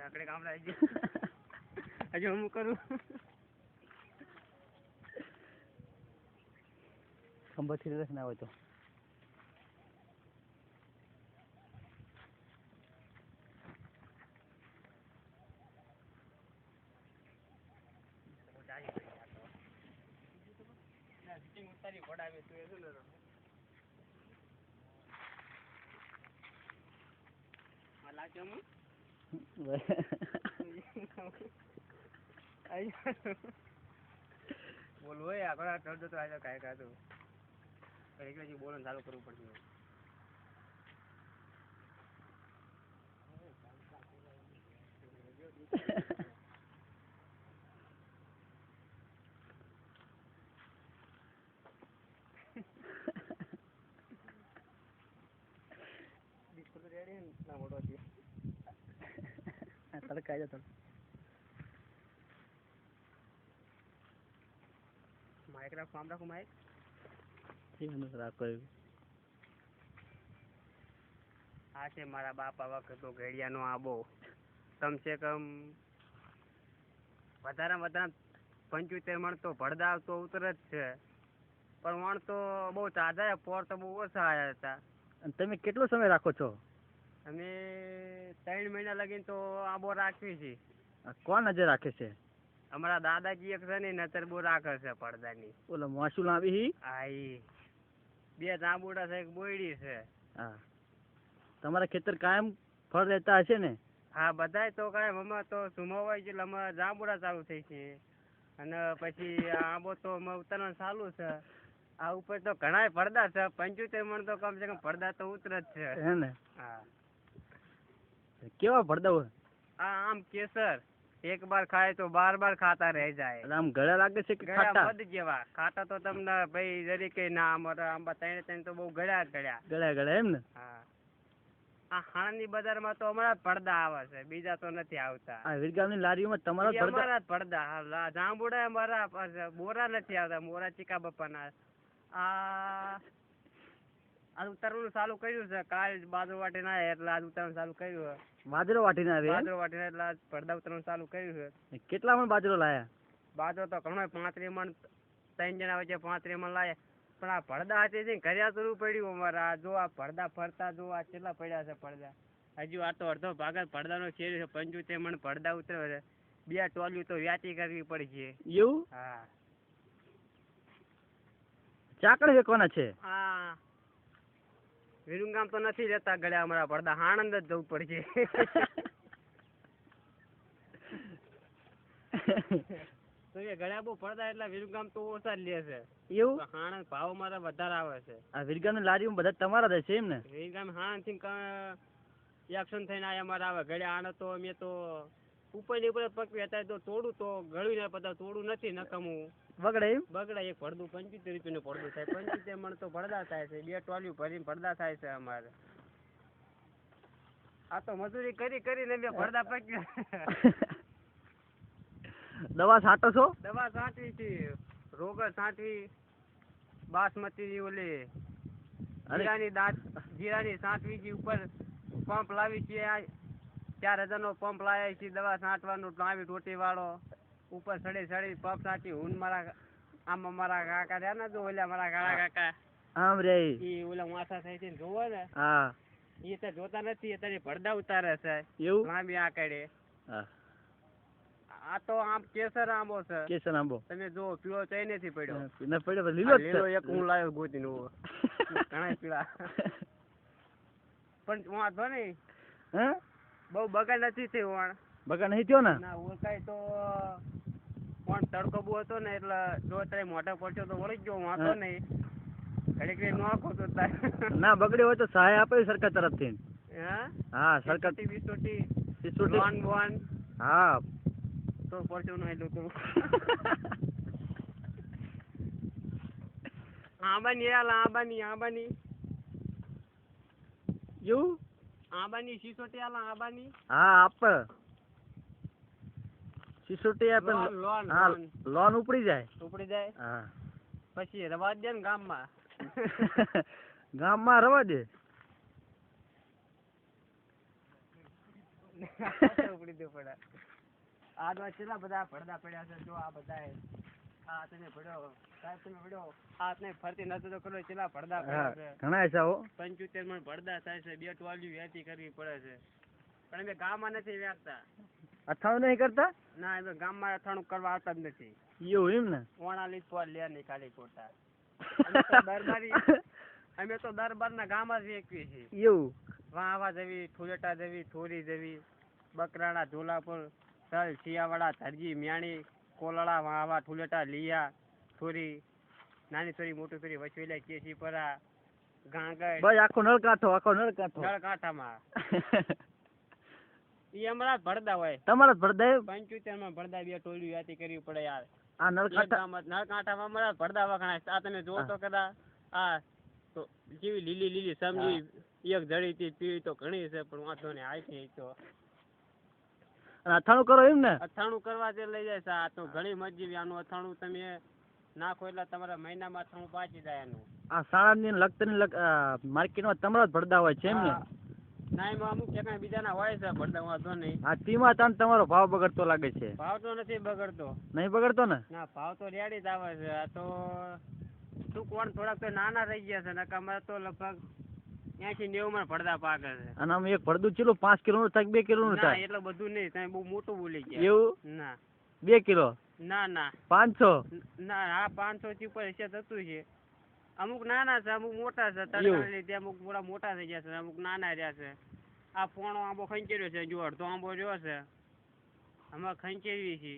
આપણે ગામડા હજુ હું કરું ખંભાથી રસ ના હોય તો ઉતારી પડાવે તું એ શું બોલવું હોય આગળ ચડતો તો આજે કાંઈ કાતું એટલે બોલવાનું ચાલુ કરવું પડશે મોટો છે તડકા જતો માઇક રાખું આમ રાખું માઇક રાખો આ છે મારા બાપા વખત ઘડિયાનો આબો કમસે કમ વધારે 75 મણ તો ભડદા તો ઉતર જ છે પણ વણ તો બહુ ચાધા પોર તો બહુ ઓછા આવ્યા હતા. અને તમે કેટલો સમય રાખો છો? અમે 3 મહિના લગીને તો આબો રાખવી છે. કોણ નજર રાખે છે? અમારા દાદાજી એક છે ને નજર બહુ રાખે છે પડદાની. ઓલો માસુલ આવી હા ઈ 2 જાંબુડા છે એક બોયડી છે. હા તમારા ખેતર કાયમ ફળ રહેતા હશે ને? હા બધાય તો કાયમ અમે તો સુમાવાય છે એટલે અમે જાંબુડા ચાલુ થઈ છે અને પછી આંબો તો ઉતરવાનું ચાલુ છે. આ ઉપર તો ઘણા પડદા છે 75 મણ તો કમ સે કમ પડદા તો ઉતર જ છે. હે ને? હા કેવા પડદા હોય? આમ કેસર એક બાર ખાય તો બાર ખાતા રહી જાય. આમ ગળા લાગે છે કે ખાટા? મધ જેવા ખાટા તો તમને ભાઈ જરીકે ના અમારા આંબા 3 તો બહુ ગળ્યા એમ ને? હા આ હાણની બજારમાં તો અમારા પડદા આવે છે બીજા તો નથી આવતા. આ વિરગામની લારીઓમાં તમારા પડદા હા જાંબુડા અમારા બોરા નથી આવતા. મોરા ચીકા બપ્પાના આ ઉતારવાનું ચાલુ કર્યું છે. કાલ બાજરો વાટીને આવ્યા એટલે આજ ઉતારવાનું ચાલુ કર્યું. બાજરો વાટીને આવ્યા? બાજરો વાટીને એટલે આજ પડદા ઉતારવાનું ચાલુ કર્યું છે. કેટલા મણ બાજરો લાયા? બાજરો તો ઘણો 35 મણ 3 જણા વચ્ચે 35 મણ લાયા. પણ આ પડદા હાથે છે ઘરે કરવું પડ્યું અમારા. જો આ પડદા ફરતા જો આ કેટલા પડ્યા છે પડદા. હજુ આ તો અડધો ભાગ જ પડદાનો છે 75 મણ પડદા ઉતરે છે. 2 ટોલિયું તો વ્યાતી કરવી પડશે. એવું? હા ચાકડ વેકવાના છે? હા વિરુંગામ તો નથી રહેતા ગળ્યા અમારા પડદા આણંદ જ જવું પડશે. તો એ ગળ્યા બહુ પડદા એટલે વિરુંગામ તો ઓછા જ લે છે. એવું? આણંદ ભાવ મારા વધારે આવે છે. આ વિરગામની લારીઓ બધા તમારા જ છે એમ ને? વિરગામ આણંદ થી એક્શન થઈને આયા અમારા આવે ગળ્યા. આણંદ તો અમે તો ઉપર પકવી હતા તો તોડું તો ગળ્યું ને બધા તોડું નથી નકમું બગડે એમ? બગડે. એક પડદું 75 રૂપિયાનું પડદું થાય. 75 મણ તો પડદા થાય છે. 2 ટોલિયું ભરીને પડદા થાય છે અમારે. આ તો મજૂરી કરીને બે પડદા પક્યા. દવા છાંટો છો? દવા છાંટવી છે. રોગર છાંટવી. બાસમતી ઓલી જીરાની છાંટવી છે. ઉપર પંપ લાવી છે 4000 નો પંપ લાવ્યા છે. દવા છાંટવાનું લાવી ટોટી વાળો ઉપર સડી પંપ છાંટી. હું મારા કાકા રહ્યા ને તો ઓલા મારા કાળા કાકા આમ રે ઈ ઓલા માથા થઈ છે જોવો ને. હા ઈ તો જોતા નથી અત્યારે પડદા ઉતારે છે. એવું? લાંબી આકડે. હા આ તો આમ કેસર આંબો છે. કેસર આંબો તમે જો પીળો ચઈ નથી પડ્યો. ન પડ્યો લીલો લીલો એક હું લાવ્યો ગોતીને. ઘણા પીળા પણ વાંધો નહીં. હે બહુ બગાડ નથી થયો. વાણ બગાડ નહીં થયો ને? ના ઓળખાય તો પણ તડકો બહુ હતો ને એટલે જો અત્યારે મોઢા પડ્યો તો વળી ગયો. વાંધો નહીં. ઘડીક નોખો તો ના બગડ્યો હોય તો સહાય આપે સરકાર તરફથી. હા સરકાર 20 લોન હા તો પડ્યો ન એટલું તો આંબાની એવું? આંબાની સિસોટી આંબાની હા આપ સિસોટી આપે. લોન ઉપડી જાય. હા પછી રવા દે ને ગામમાં. ગામમાં રવા દે. કીધું પડે. આ તો કેટલા બધા પડદા પડ્યા છે જો આ બધા આ તમે પડ્યો સાહેબ તમે પડ્યો આ ને ફરતી નતો તો કરો કેટલા પડદા પડ્યા છે ઘણા છે હો 75 મણ પડદા થાય છે 2 ટોલિયું વેચી કરવી પડે છે પણ અમે ગામમાં નથી વેચતા. અથાણું નહીં કરતા? ના અમે ગામમાં અથાણું કરવા આવતા જ નથી. એવું એમ ને? ઓણા લીધ પર લે નહીં ખાલી ખોટા. અમે તો દરબારના ગામ જ વેચવી છે. એવું વાવા જવી ઠુલેટા જવી થોરી જવી બકરાણા ઝોલાપુર તલ શિયાવાડા ધરજી મ્યાણી કોલડા વાવા ઠુલેટા લીયા થોરી નાની થોરી મોટી થોરી વચવેલા કેસીપરા ગાંગડ બસ આખો નળકાંઠામાં ઈ અમારા ભરદા હોય. તમારા ભરદા 75 માં ભરદા 2 ટોળીઓ યાતી કરવી પડે યાર. આ નળકાંઠામાં અમારા ભરદા વખણાય. આ તમે જો તો કદા આ તો જેવી લીલી સમજી એક જડી થી પીવી તો ઘણી છે પણ વાંધો ને આઈ તો અથાણું કરો એમ ને? અથાણું કરવા જે લઈ જાય છે આ તો ઘણી મરજી. આનું અથાણું તમે નાખો એટલે તમારા મહિનામાં અથાણું પાછી જાય એનું. આ સાણંદ ની લખતર માર્કેટમાં તમારા જ ભરદા હોય છે એમ ને? ના એમાં અમુક ઠેકાણે બીજાના હોય છે ભરદા વાંધો નહીં. આ ટીમાં તાન તમારો ભાવ બગડતો લાગે છે? ભાવ તો નથી બગડતો. નહીં બગડતો ને? ના ભાવ તો રેડી જ આવે છે. આ તો શું કોણ થોડાક તો નાના રહી ગયા છે નકા અમારે તો લગભગ 80-90 માં ભરદા પાકે છે. અને આમ એક ભરદું ચેલું 5 કિલો નું થાય 2 કિલો નું થાય? એટલું બધું નહીં તમે બહુ મોટું બોલી ગયા. એવું? ના 2 કિલો? ના 500? ના આ 500 થી ઉપર છે થતું છે. અમુક નાના છે અમુક મોટા છે તડકા લીધે અમુક થોડા મોટા થઈ ગયા છે અમુક નાના રહ્યા છે. આ પોણો આંબો ખંચેર્યો છે જો અડધો આંબો રહ્યો છે આમાં ખંચેરવી છે